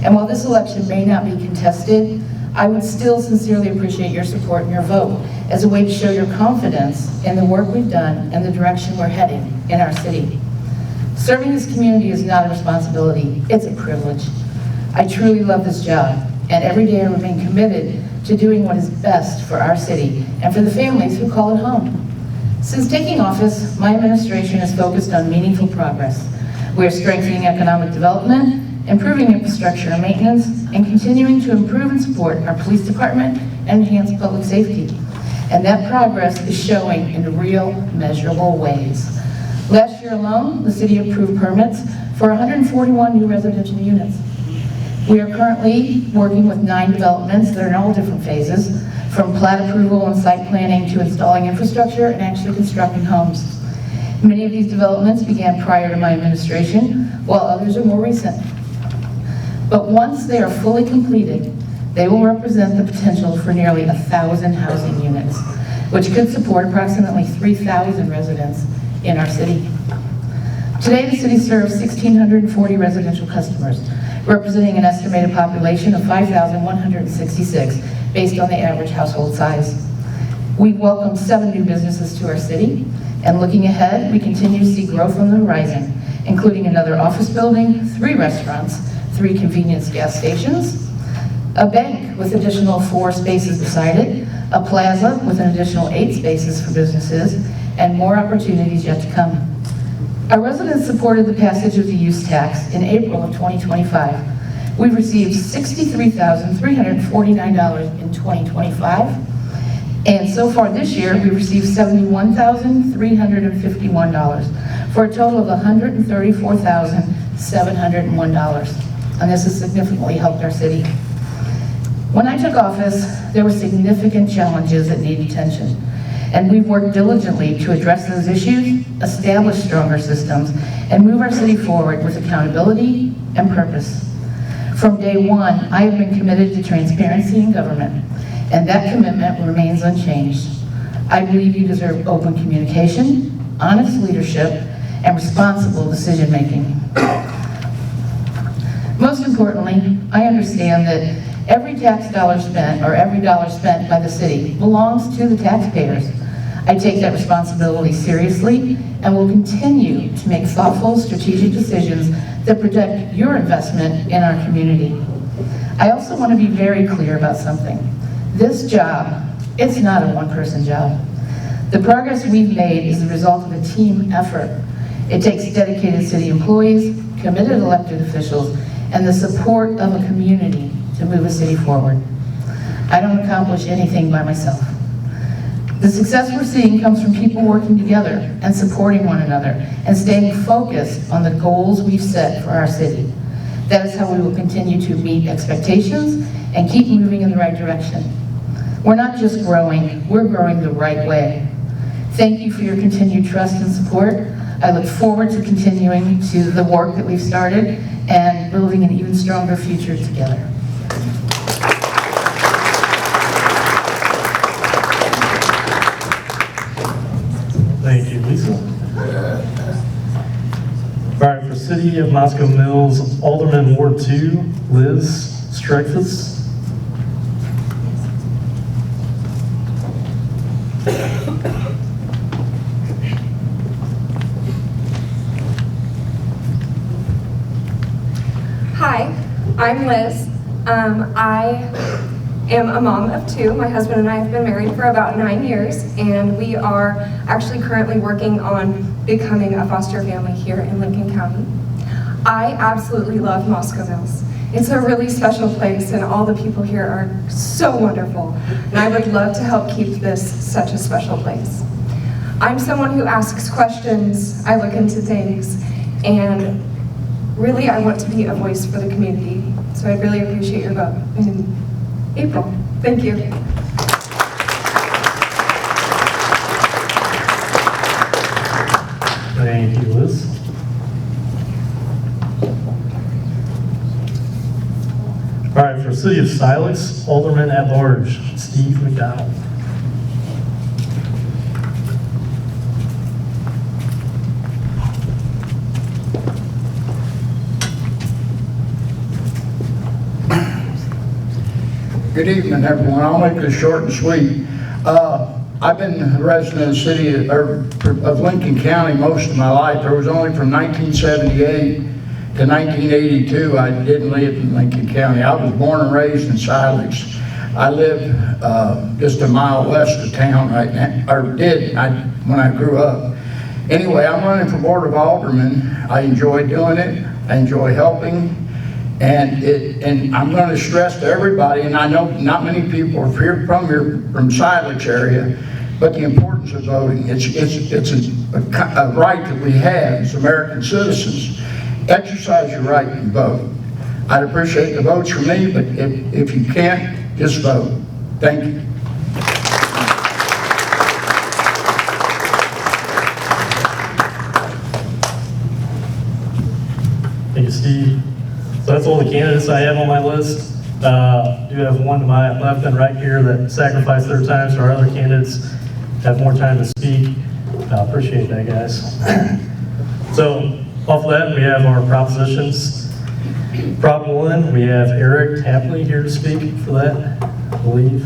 And while this election may not be contested, I would still sincerely appreciate your support and your vote as a way to show your confidence in the work we've done and the direction we're heading in our city. Serving this community is not a responsibility, it's a privilege. I truly love this job, and every day I remain committed to doing what is best for our city and for the families who call it home. Since taking office, my administration has focused on meaningful progress. We are strengthening economic development, improving infrastructure and maintenance, and continuing to improve and support our police department and enhance public safety. And that progress is showing in real, measurable ways. Last year alone, the city approved permits for 141 new residential units. We are currently working with 9 developments that are in all different phases, from plat approval and site planning to installing infrastructure and actually constructing homes. Many of these developments began prior to my administration, while others are more recent. But once they are fully completed, they will represent the potential for nearly 1,000 housing units, which could support approximately 3,000 residents in our city. Today, the city serves 1,640 residential customers, representing an estimated population of 5,166 based on the average household size. We welcome 7 new businesses to our city, and looking ahead, we continue to see growth on the horizon, including another office building, 3 restaurants, 3 convenience gas stations, a bank with additional 4 spaces beside it, a plaza with an additional 8 spaces for businesses, and more opportunities yet to come. Our residents supported the passage of the use tax in April of 2025. We've received $63,349 in 2025, and so far this year we received $71,351 for a total of $134,701, and this has significantly helped our city. When I took office, there were significant challenges that needed attention, and we've worked diligently to address those issues, establish stronger systems, and move our city forward with accountability and purpose. From day one, I have been committed to transparency in government, and that commitment remains unchanged. I believe you deserve open communication, honest leadership, and responsible decision-making. Most importantly, I understand that every tax dollar spent, or every dollar spent by the city, belongs to the taxpayers. I take that responsibility seriously and will continue to make thoughtful, strategic decisions that protect your investment in our community. I also want to be very clear about something. This job, it's not a one-person job. The progress we've made is the result of a team effort. It takes dedicated city employees, committed elected officials, and the support of a community to move a city forward. I don't accomplish anything by myself. The success we're seeing comes from people working together and supporting one another and staying focused on the goals we've set for our city. That is how we will continue to meet expectations and keep moving in the right direction. We're not just growing, we're growing the right way. Thank you for your continued trust and support. I look forward to continuing to the work that we've started and building an even stronger future together. Thank you, Lisa. All right, for City of Moscow Mills, Alderman Ward 2, Liz Streckfus. Hi, I'm Liz. I am a mom of 2. My husband and I have been married for about 9 years, and we are actually currently working on becoming a foster family here in Lincoln County. I absolutely love Moscow Mills. It's a really special place, and all the people here are so wonderful, and I would love to help keep this such a special place. I'm someone who asks questions, I look into things, and really I want to be a voice for the community. So I'd really appreciate your vote in April. Thank you. Thank you, Liz. All right, for City of Silex, Alderman at Large, Steve McDonald. Good evening, everyone. I'll make this short and sweet. I've been a resident of the city of Lincoln County most of my life. There was only from 1978 to 1982 I didn't live in Lincoln County. I was born and raised in Silex. I live just a mile west of town right now, or did when I grew up. Anyway, I'm running for Board of Alderman. I enjoy doing it. I enjoy helping. And I'm going to stress to everybody, and I know not many people are from Silex area, but the importance of voting. It's a right that we have as American citizens. Exercise your right and vote. I'd appreciate the votes for me, but if you can't, just vote. Thank you. Thank you, Steve. So that's all the candidates I have on my list. I do have one to my left and right here that sacrificed their time so our other candidates have more time to speak. Appreciate that, guys. So off of that, we have our propositions. Prop 1, we have Eric Tapley here to speak for that, I believe.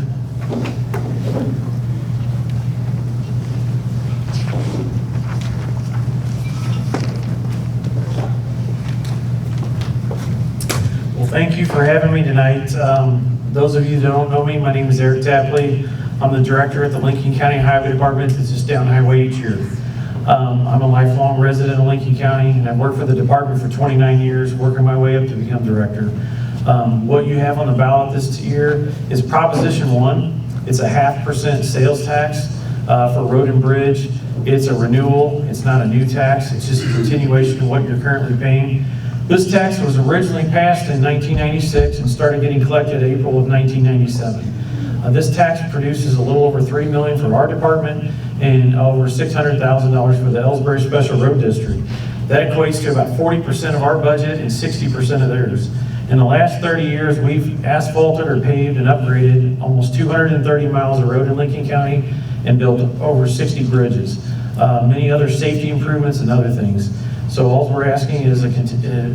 Thank you for having me tonight. Those of you that don't know me, my name is Eric Tapley. I'm the director at the Lincoln County Highway Department. It's just down Highway each year. I'm a lifelong resident of Lincoln County, and I've worked for the department for 29 years, working my way up to become director. What you have on the ballot this year is Proposition 1. It's a 0.5% sales tax for road and bridge. It's a renewal. It's not a new tax. It's just a continuation of what you're currently paying. This tax was originally passed in 1996 and started getting collected April of 1997. This tax produces a little over $3 million for our department and over $600,000 for the Ellsbury Special Road District. That equates to about 40% of our budget and 60% of theirs. In the last 30 years, we've asphalted or paved and upgraded almost 230 miles of road in Lincoln County and built over 60 bridges. Many other safety improvements and other things. So all we're asking is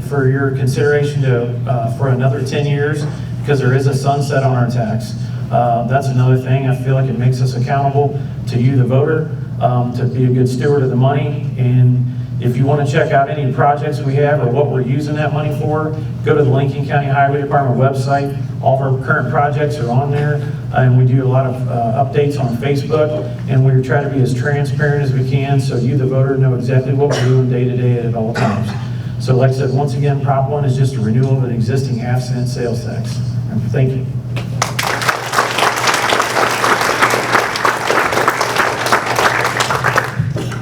for your consideration for another 10 years, because there is a sunset on our tax. That's another thing. I feel like it makes us accountable to you, the voter, to be a good steward of the money. And if you want to check out any projects we have or what we're using that money for, go to the Lincoln County Highway Department website. All of our current projects are on there, and we do a lot of updates on Facebook, and we try to be as transparent as we can so you, the voter, know exactly what we're doing day to day at all times. So like I said, once again, Prop 1 is just a renewal of an existing 0.5-cent sales tax. Thank you.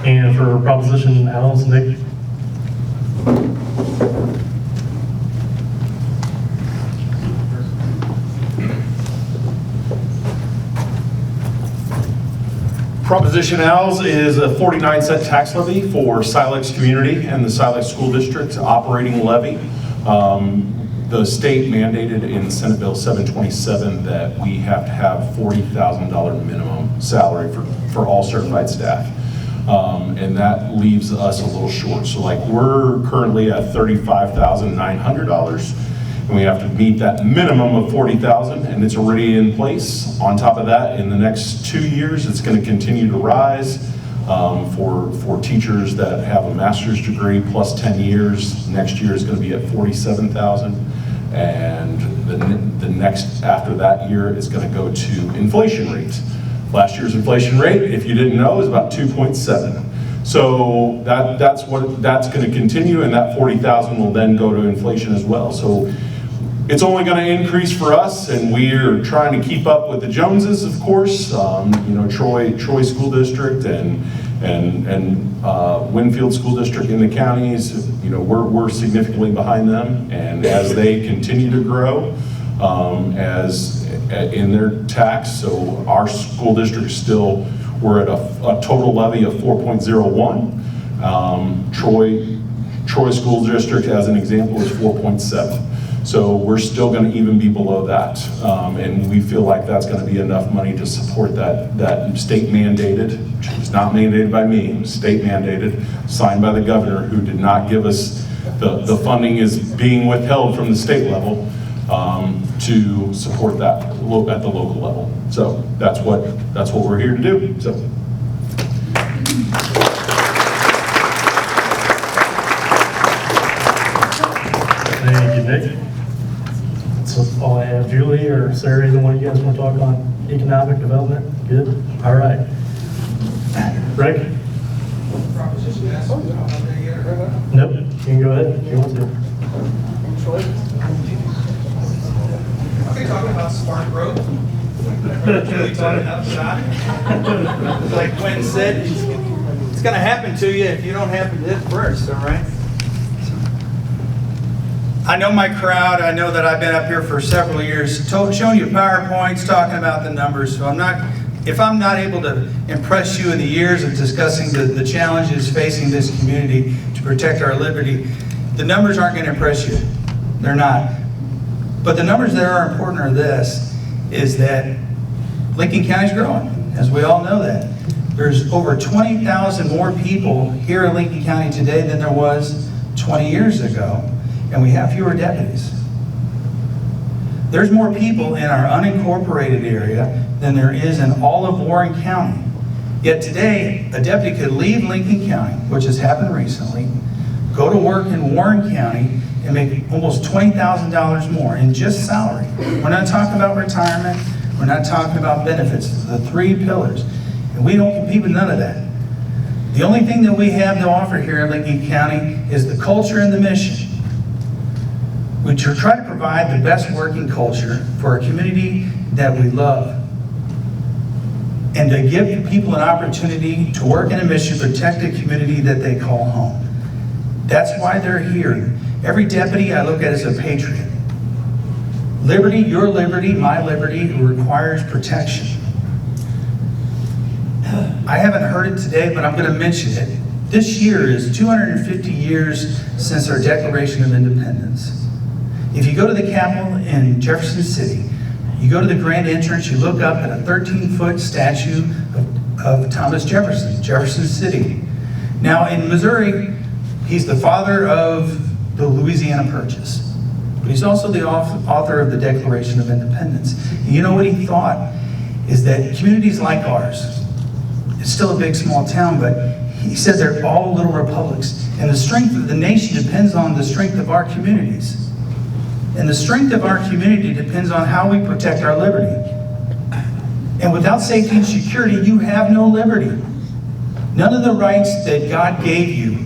And for Proposition L's, Nick. Proposition L's is a 49-cent tax levy for Silex community and the Silex School District operating levy. The state mandated in Senate Bill 727 that we have to have $40,000 minimum salary for all certified staff. And that leaves us a little short. So like we're currently at $35,900 and we have to meet that minimum of $40,000 and it's already in place. On top of that, in the next 2 years, it's going to continue to rise for teachers that have a master's degree plus 10 years. Next year is going to be at $47,000 and the next after that year is going to go to inflation rates. Last year's inflation rate, if you didn't know, is about 2.7. So that's going to continue, and that 40,000 will then go to inflation as well. So it's only going to increase for us, and we're trying to keep up with the Joneses, of course. You know, Troy School District and And Winfield School District in the counties, you know, we're significantly behind them, and as they continue to grow, as in their tax, so our school district still, we're at a total levy of 4.01. Troy School District, as an example, is 4.7. So we're still going to even be below that, and we feel like that's going to be enough money to support that state mandated, which is not mandated by me, state mandated, signed by the governor, who did not give us, the funding is being withheld from the state level to support that at the local level. So that's what we're here to do. So. Thank you, Nick. That's all I have. Julie or Sarah, either one of you guys want to talk on economic development? Good? All right. Rick? Nope. You can go ahead if you want to. Okay, talking about smart growth. Julie taught it outside. Like Quinn said, it's going to happen to you if you don't happen to hit first, all right? I know my crowd. I know that I've been up here for several years showing you PowerPoints, talking about the numbers. So if I'm not able to impress you in the years of discussing the challenges facing this community to protect our liberty, the numbers aren't going to impress you. They're not. But the numbers that are important are this, is that Lincoln County's growing, as we all know that. There's over 20,000 more people here in Lincoln County today than there was 20 years ago. And we have fewer deputies. There's more people in our unincorporated area than there is in all of Warren County. Yet today, a deputy could leave Lincoln County, which has happened recently, go to work in Warren County and make almost $20,000 more in just salary. We're not talking about retirement. We're not talking about benefits. The three pillars. And we don't compete with none of that. The only thing that we have to offer here in Lincoln County is the culture and the mission. We try to provide the best working culture for a community that we love, and to give people an opportunity to work in a mission, protect a community that they call home. That's why they're here. Every deputy I look at as a patriot. Liberty, your liberty, my liberty, requires protection. I haven't heard it today, but I'm going to mention it. This year is 250 years since our Declaration of Independence. If you go to the Capitol in Jefferson City, you go to the grand entrance, you look up at a 13-foot statue of Thomas Jefferson, Jefferson City. Now in Missouri, he's the father of the Louisiana Purchase, but he's also the author of the Declaration of Independence. And you know what he thought? Is that communities like ours, it's still a big, small town, but he said they're all little republics, and the strength of the nation depends on the strength of our communities. And the strength of our community depends on how we protect our liberty. And without safety and security, you have no liberty. None of the rights that God gave you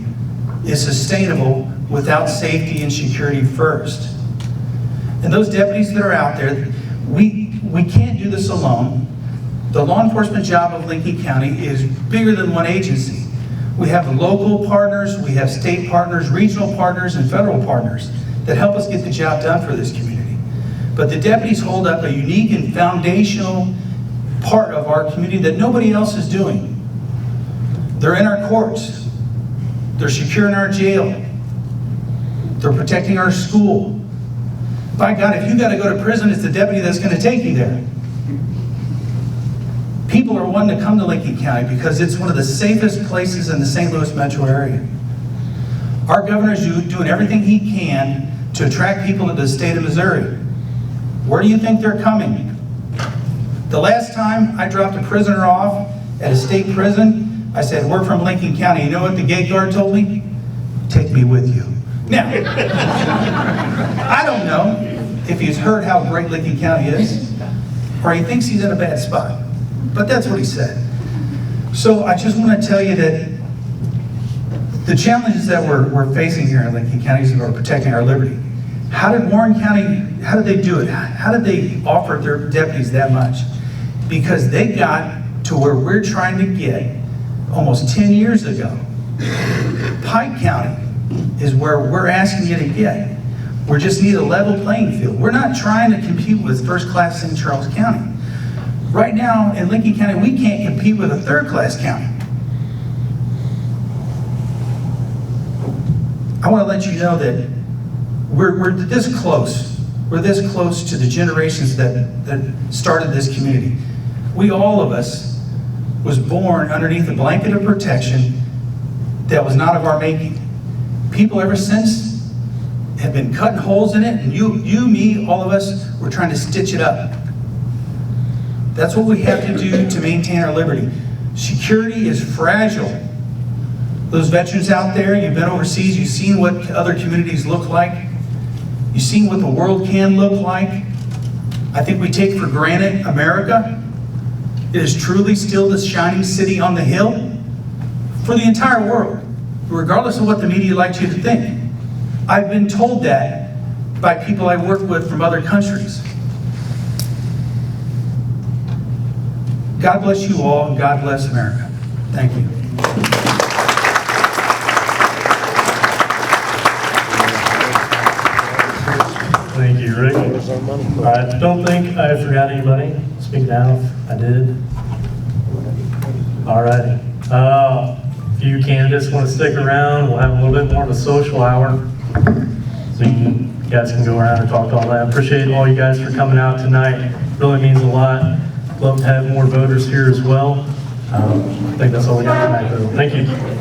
is sustainable without safety and security first. And those deputies that are out there, we can't do this alone. The law enforcement job of Lincoln County is bigger than one agency. We have local partners, we have state partners, regional partners, and federal partners that help us get the job done for this community. But the deputies hold up a unique and foundational part of our community that nobody else is doing. They're in our courts. They're securing our jail. They're protecting our school. By God, if you got to go to prison, it's the deputy that's going to take you there. People are wanting to come to Lincoln County because it's one of the safest places in the St. Louis metro area. Our governor's doing everything he can to attract people into the state of Missouri. Where do you think they're coming? The last time I dropped a prisoner off at a state prison, I said, we're from Lincoln County. You know what the gate guard told me? Take me with you. Now, I don't know if he's heard how great Lincoln County is, or he thinks he's in a bad spot. But that's what he said. So I just want to tell you that the challenges that we're facing here in Lincoln County is about protecting our liberty. How did Warren County, how did they do it? How did they offer their deputies that much? Because they got to where we're trying to get almost 10 years ago. Pike County is where we're asking you to get. We just need a level playing field. We're not trying to compete with first-class St. Charles County. Right now, in Lincoln County, we can't compete with a third-class county. I want to let you know that we're this close. We're this close to the generations that started this community. We, all of us, was born underneath a blanket of protection that was not of our making. People ever since have been cutting holes in it, and you, me, all of us, we're trying to stitch it up. That's what we have to do to maintain our liberty. Security is fragile. Those veterans out there, you've been overseas, you've seen what other communities look like. You've seen what the world can look like. I think we take for granted America. It is truly still the shining city on the hill for the entire world, regardless of what the media likes you to think. I've been told that by people I work with from other countries. God bless you all, and God bless America. Thank you. Thank you, Rick. I don't think I forgot anybody. Speak now if I did. All righty. If you candidates want to stick around, we'll have a little bit more of a social hour. So you guys can go around and talk to all that. Appreciate all you guys for coming out tonight. Really means a lot. Love to have more voters here as well. I think that's all we got tonight, though. Thank you.